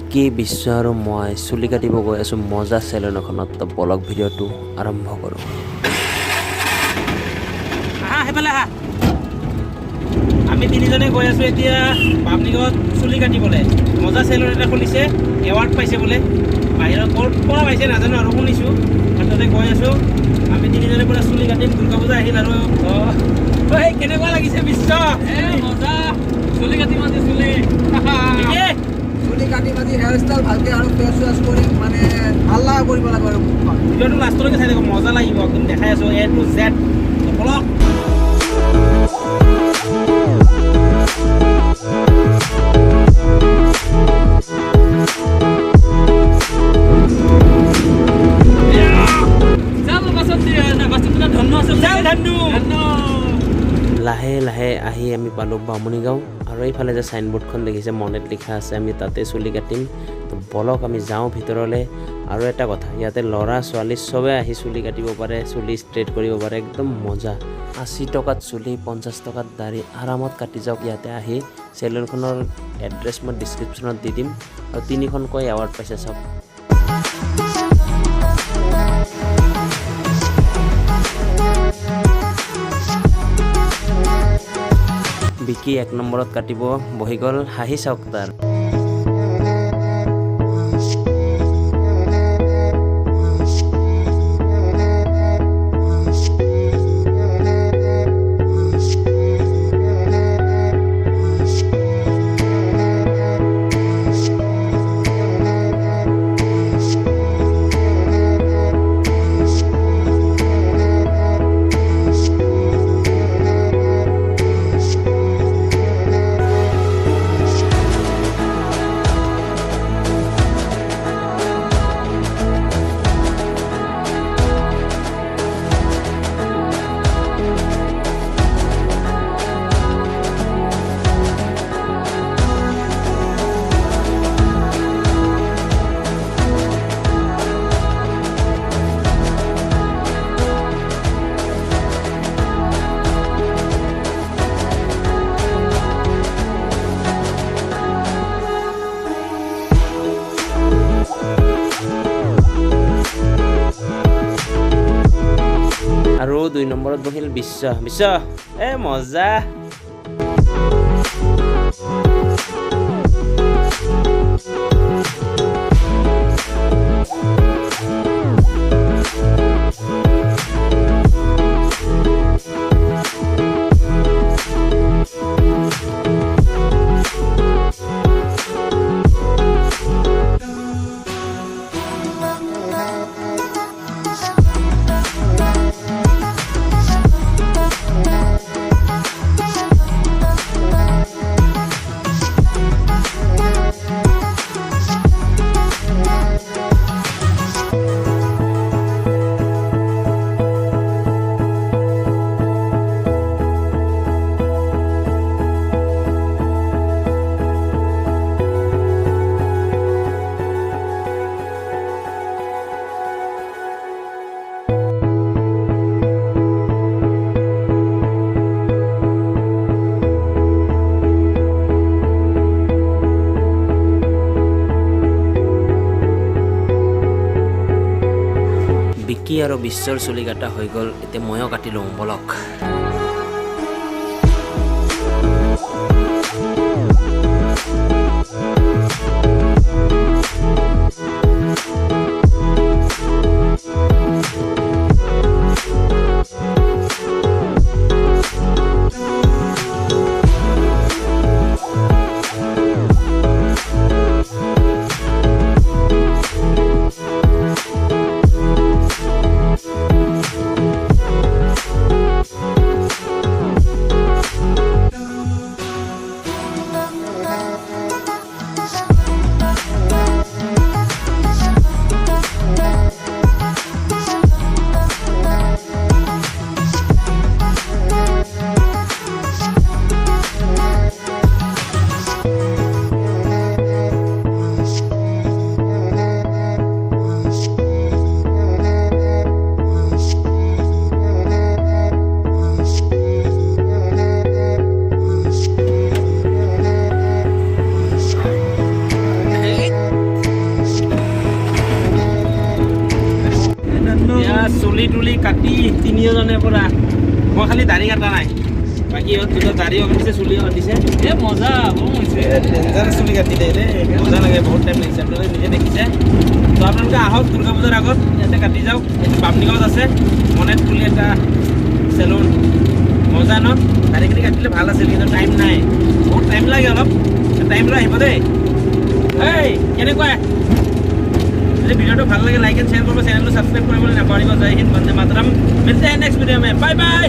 বিকি বিশ্ব আৰু মই চুলি কাটিব গৈ আছো মজা চেলুন এখনত। তো ব্লগ ভিডিঅ'টো আৰম্ভ কৰোঁ। আমি তিনিজনে গৈ আছো এতিয়া বামনিগাঁৱত চুলি কাটিবলৈ। মজা চেলুন এটা খুলিছে, এৱাৰ্ড পাইছে বোলে। বাহিৰত ক'ৰ পৰা পাইছে নাজানো আৰু শুনিছোঁ। আৰু তাতে গৈ আছো আমি তিনিজনে পৰা চুলি কাটিম। দুৰ্গা পূজা আহিল আৰু কেনেকুৱা লাগিছে বিশ্ব? মজা চুলি কাটিম আজি চুলি কাটি মাতি হেয়াৰ ষ্টাইল ভালকৈ আৰু ফেচ ৱাছ কৰি মানে ভাল লগা কৰিব লাগিব আৰু ভিডিঅ'টো লাষ্টলৈকে চাই থাকক, মজা লাগিব একদম। দেখাই আছো A to Z ব্লগ। লাহে লাহে আহি আমি পালোঁ বামুণীগাঁও। আৰু এইফালে যে চাইনবোৰ্ডখন দেখিছে মনেট লিখা আছে, আমি তাতে চুলি কাটিম। তো বলক আমি যাওঁ ভিতৰলৈ। আৰু এটা কথা, ইয়াতে ল'ৰা ছোৱালী চবে আহি চুলি কাটিব পাৰে, চুলি ষ্ট্ৰেইট কৰিব পাৰে, একদম মজা। 80 টকাত চুলি, 50 টকাত দাড়ি, আৰামত কাটি যাওক ইয়াতে আহি। চেলুনখনৰ এড্ৰেছ মই ডিছক্ৰিপশ্যনত দি দিম। আৰু 3খনকৈ এৱাৰ্ড পাইছে চব। বিকি 1 নম্বৰত কাটিব বহি গ'ল, হাঁহি চাওক তাৰ। আৰু 2 নম্বৰত বহিল বিশ্ব। মজা। বিকি আৰু বিশ্বৰ চুলি কাটা হৈ গ'ল, এতিয়া ময়ো কাটি লওঁ বলক। এতিয়া চুলি তুলি কাটি তিনিওজনে পৰা মই খালি দাড়ি কাটা নাই বাকী ইহঁত দুটা দাড়ি কাটিছে চুলি কাটিছে মজা বৰ হৈছে ডেঞ্জাৰ চুলি কাটি দে মজা লাগে বহুত টাইম লাগিছে আপোনালোকে নিজে দেখিছে তো আপোনালোকে আহক দুৰ্গা পূজাৰ আগত ইয়াতে কাটি যাওক এইটো বামনিগাঁৱত আছে মনেট বুলি এটা চেলুন মজা ন দাড়িখিনি কাটিলে ভাল আছিল কিন্তু টাইম নাই বহুত টাইম লাগে অলপ টাইম লৈ আহিব দেই এই কেনেকুৱা যদি ভিডিঅ'টো ভাল লাগে লাইক এণ্ড শ্বেয়াৰ কৰিব চেনেলটো ছাবস্ক্ৰাইব কৰিবলৈ নাপাহৰিব জয় হিন্দ বন্দে মাতৰম মিলতে हैं नेक्स्ट वीडियो में बाय बाय